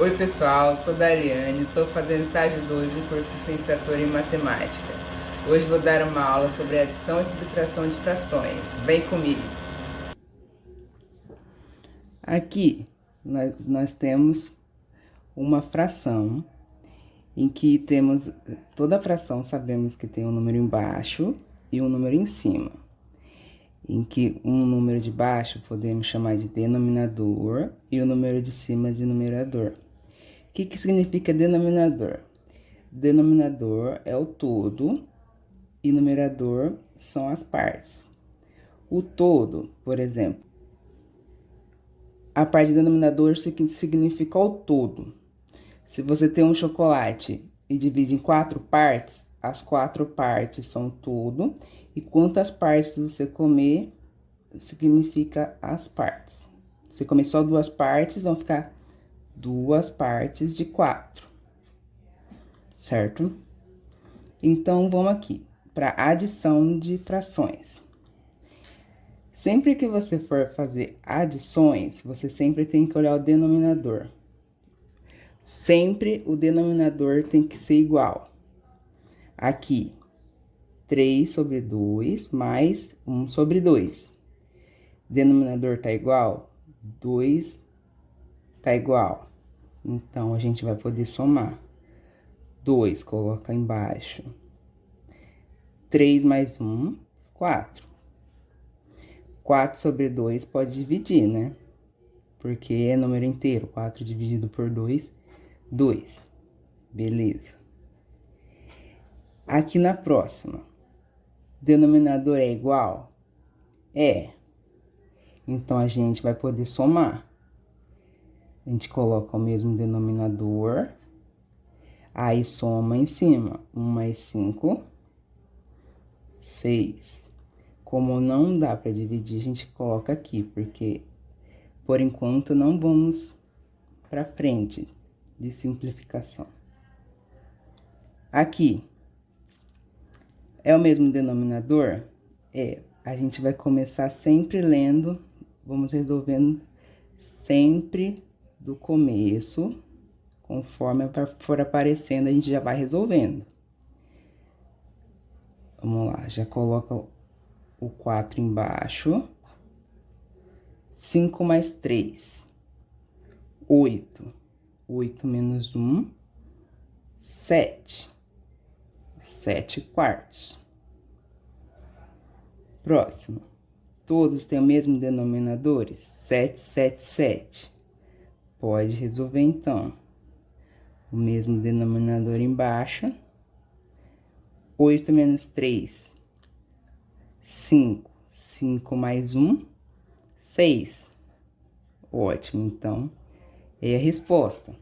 Oi pessoal, sou Dariane, estou fazendo estágio 2 do curso de licenciatura em matemática. Hoje vou dar uma aula sobre adição e subtração de frações. Vem comigo! Aqui nós temos uma fração em que temos toda fração, sabemos que tem um número embaixo e um número em cima. Em que um número de baixo podemos chamar de denominador e o número de cima de numerador. O que significa denominador? Denominador é o todo e numerador são as partes. O todo, por exemplo, a parte de denominador significa o todo. Se você tem um chocolate e divide em 4 partes, as 4 partes são todo, e quantas partes você comer significa as partes. Se comer só 2 partes, vão ficar 2 partes de 4, certo? Então, vamos aqui para adição de frações. Sempre que você for fazer adições, você sempre tem que olhar o denominador. Sempre o denominador tem que ser igual. Aqui, 3 sobre 2 mais 1 sobre 2. Denominador tá igual? 2 tá igual. Então, a gente vai poder somar. 2, coloca embaixo. 3 mais 1, 4. 4 sobre 2 pode dividir, né? Porque é número inteiro. 4 dividido por 2, 2. Beleza. Aqui na próxima, denominador é igual? É. Então, a gente vai poder somar. A gente coloca o mesmo denominador, aí soma em cima. 1 mais 5, 6. Como não dá para dividir, a gente coloca aqui, porque por enquanto não vamos para frente de simplificação. Aqui é o mesmo denominador? É. A gente vai começar sempre lendo, vamos resolvendo sempre do começo, conforme for aparecendo, a gente já vai resolvendo. Vamos lá, já coloca o 4 embaixo. 5 mais 3, 8. 8 menos 1, 7. 7 quartos. Próximo. Todos têm o mesmo denominador? 7, 7, 7. Pode resolver, então. O mesmo denominador embaixo. 8 menos 3, 5. 5 mais 1, 6. Ótimo, então, é a resposta.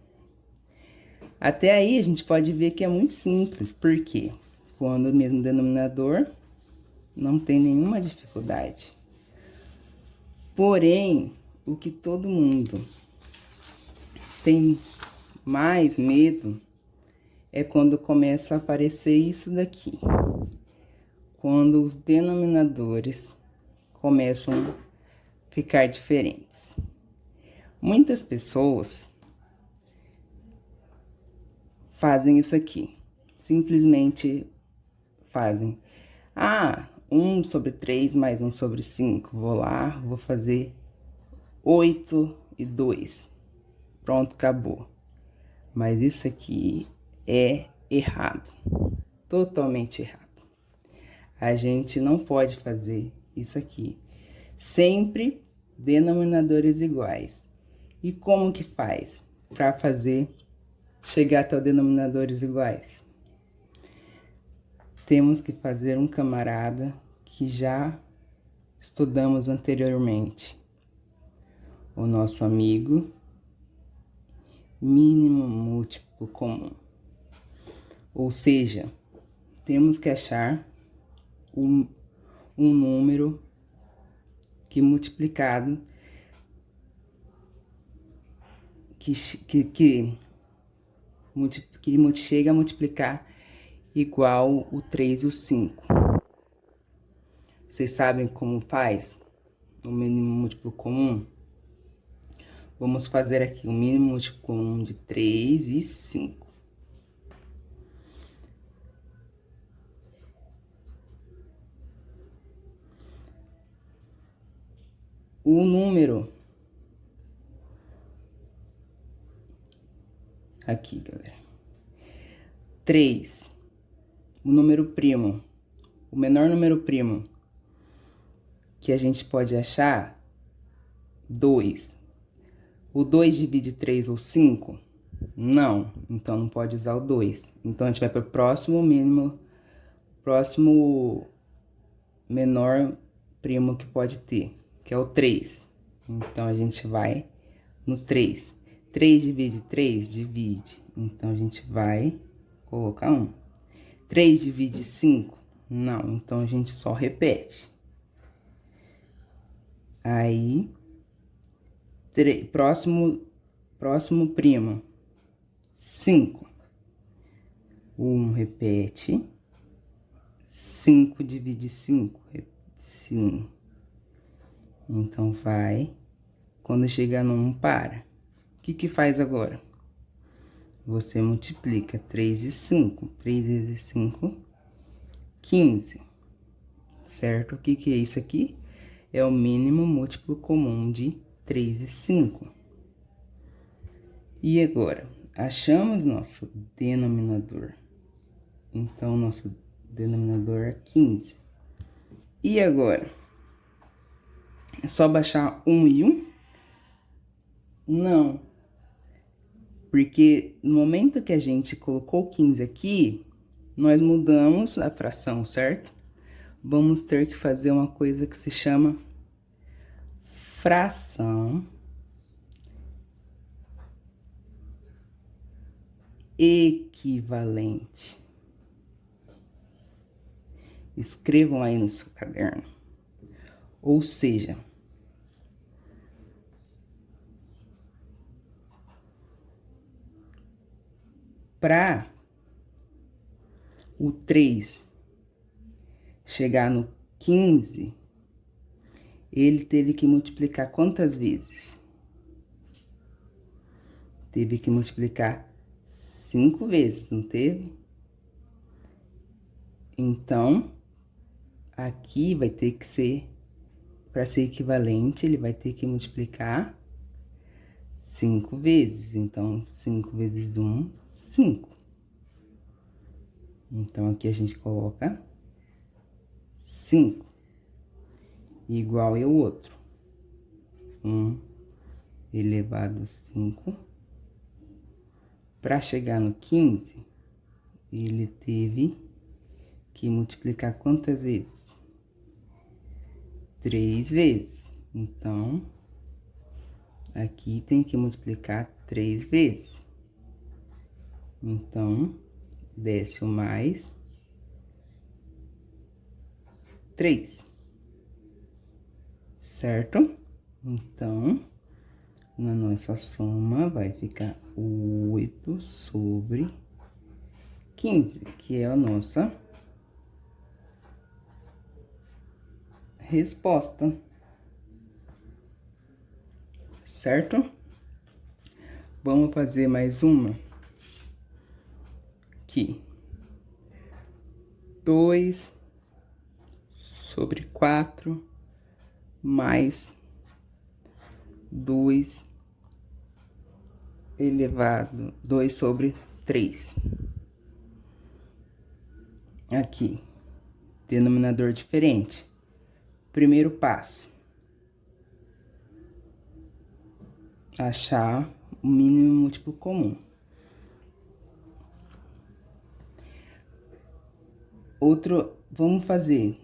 Até aí, a gente pode ver que é muito simples, porque quando o mesmo denominador, não tem nenhuma dificuldade. Porém, o que todo mundo tem mais medo é quando começa a aparecer isso daqui. Quando os denominadores começam a ficar diferentes. Muitas pessoas fazem isso aqui. Simplesmente fazem. 1 sobre 3 mais 1 sobre 5. Vou lá, vou fazer 8 e 2. Pronto, acabou. Mas isso aqui é errado. Totalmente errado. A gente não pode fazer isso aqui. Sempre denominadores iguais. E como que faz para fazer chegar até os denominadores iguais? Temos que fazer um camarada que já estudamos anteriormente. O nosso amigo mínimo múltiplo comum. Ou seja, temos que achar um número que multiplicado que chega a multiplicar igual o 3 e o 5. Vocês sabem como faz o mínimo múltiplo comum? Vamos fazer aqui o mínimo múltiplo comum de 3 e 5. O número... Aqui, galera. 3. O número primo. O menor número primo que a gente pode achar, 2. O 2 divide 3 ou 5? Não, então não pode usar o 2. Então a gente vai para o próximo mínimo, próximo menor primo que pode ter, que é o 3. Então a gente vai no 3. 3 divide 3? Divide. Então a gente vai colocar 1. 3 divide 5? Não, então a gente só repete. Aí, próximo primo, 5. O 1 repete. 5 divide 5? Sim. Então, vai. Quando chegar no 1, para. O que faz agora? Você multiplica 3 e 5. 3 vezes 5, 15. Certo? O que é isso aqui? É o mínimo múltiplo comum de 3 e 5. E agora? Achamos nosso denominador. Então, nosso denominador é 15. E agora? É só baixar 1 e 1? Não. Porque no momento que a gente colocou 15 aqui, nós mudamos a fração, certo? Vamos ter que fazer uma coisa que se chama fração equivalente. Escrevam aí no seu caderno. Ou seja, para o 3 chegar no 15, ele teve que multiplicar quantas vezes? Teve que multiplicar 5 vezes, não teve? Então, aqui vai ter que ser, para ser equivalente, ele vai ter que multiplicar 5 vezes. Então, 5 vezes 1, 5. Então, aqui a gente coloca 5. Igual é o outro. 1 elevado a 5. Para chegar no 15, ele teve que multiplicar quantas vezes? 3 vezes. Então, aqui tem que multiplicar 3 vezes. Então, desce o mais 3. Certo? Então, na nossa soma vai ficar 8 sobre 15, que é a nossa resposta. Certo? Vamos fazer mais uma. Aqui. 2 sobre 4 mais 2 elevado 2 sobre 3. Aqui, denominador diferente. Primeiro passo. Achar o mínimo múltiplo comum. Vamos fazer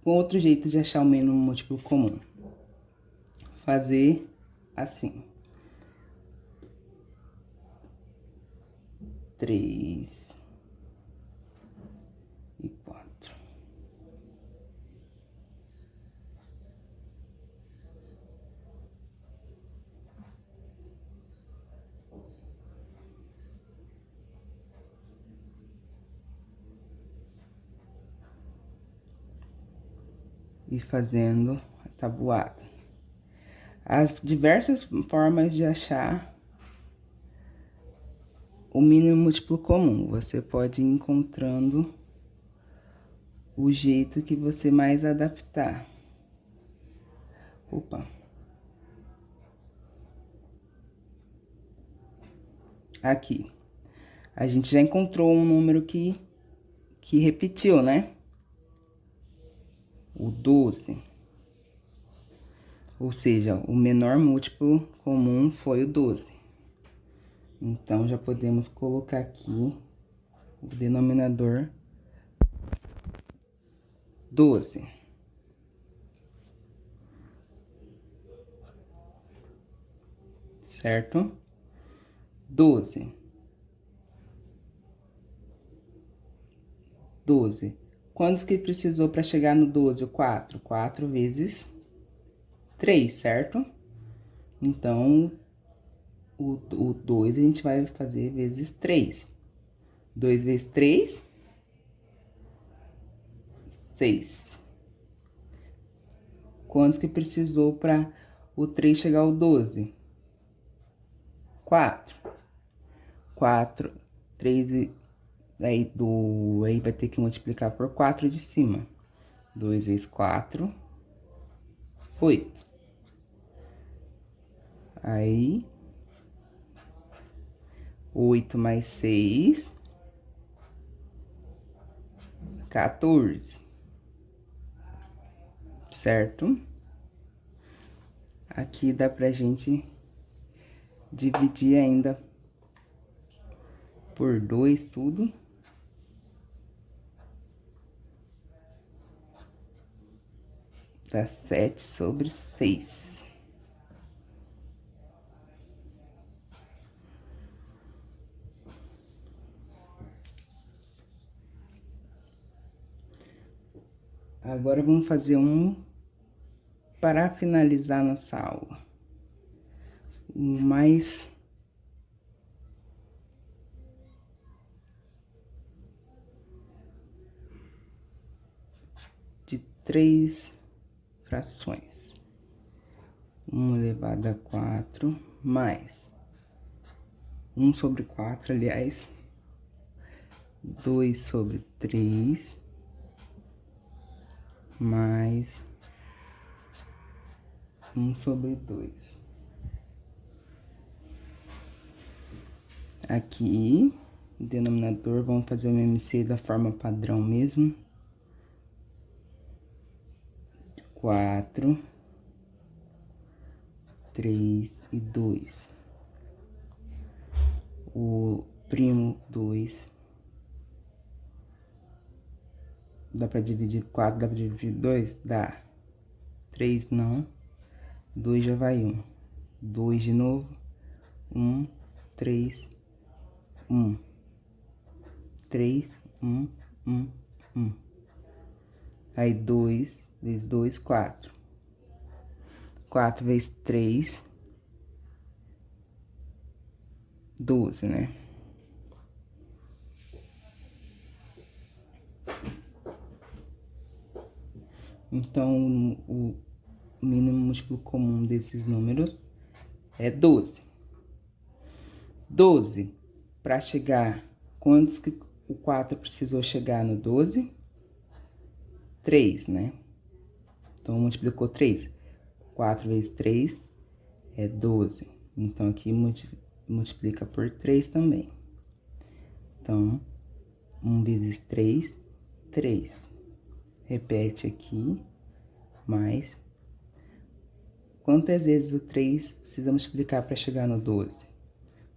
com outro jeito de achar o mínimo múltiplo comum. Fazer assim. 3 e 4. E fazendo a tabuada. As diversas formas de achar o mínimo múltiplo comum. Você pode ir encontrando o jeito que você mais adaptar. Opa. Aqui. A gente já encontrou um número que repetiu, né? O 12. Ou seja, o menor múltiplo comum foi o 12. Então, já podemos colocar aqui o denominador 12. Certo? 12. 12. Quantos que precisou para chegar no 12? O 4. 4 vezes 3, certo? Então, o 2 a gente vai fazer vezes 3. 2 vezes 3, 6. Quantos que precisou para o 3 chegar ao 12? 4. 4, 3, aí vai ter que multiplicar por 4 de cima. 2 vezes 4, 8. Aí, 8 mais 6, 14. Certo? Aqui dá pra gente dividir ainda por 2 tudo. Dá 7/6. Agora vamos fazer um para finalizar nossa aula. Um mais de 3 frações. 1 elevado a 4 mais 1/4, aliás, 2/3 mais 1/2. Aqui, o denominador, vamos fazer o MMC da forma padrão mesmo. 4, 3 e 2. O primo 2. Dá pra dividir 4, dá pra dividir 2? Dá. 3 não. 2 já vai 1. 2 de novo. 1, 3, 1. 3, 1, 1, 1. Aí 2 vezes 2, 4. 4 vezes 3, 12, né? Então, o mínimo múltiplo comum desses números é 12. 12, para chegar, quantos que o 4 precisou chegar no 12? 3, né? Então, multiplicou 3. 4 vezes 3 é 12. Então, aqui multiplica por 3 também. Então, 1 vezes 3, 3. Repete aqui, mais. Quantas vezes o 3 precisa multiplicar para chegar no 12?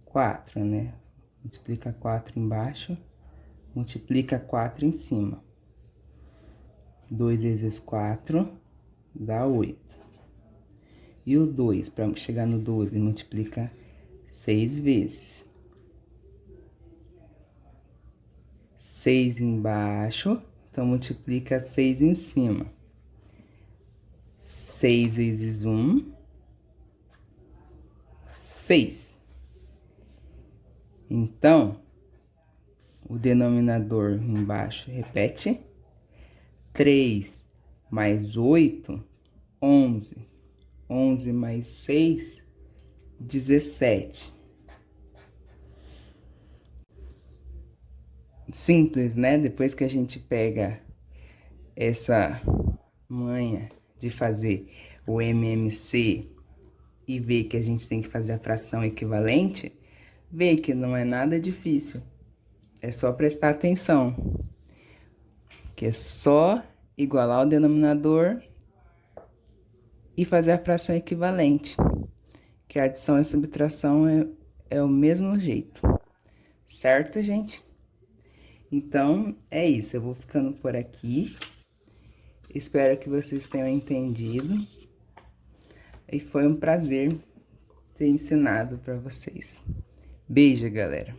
4, né? Multiplica 4 embaixo, multiplica 4 em cima. 2 vezes 4 dá 8. E o 2, para chegar no 12, multiplica 6 vezes. 6 embaixo, então multiplica 6 em cima. 6 vezes 1, 6. Então, o denominador embaixo repete. 3 mais 8, 11. 11 mais 6, 17. Simples, né? Depois que a gente pega essa manha de fazer o MMC e ver que a gente tem que fazer a fração equivalente, vê que não é nada difícil. É só prestar atenção, que é só igualar o denominador e fazer a fração equivalente, que a adição e a subtração é o mesmo jeito, certo, gente? Então, é isso, eu vou ficando por aqui. Espero que vocês tenham entendido. E foi um prazer ter ensinado para vocês. Beijo, galera!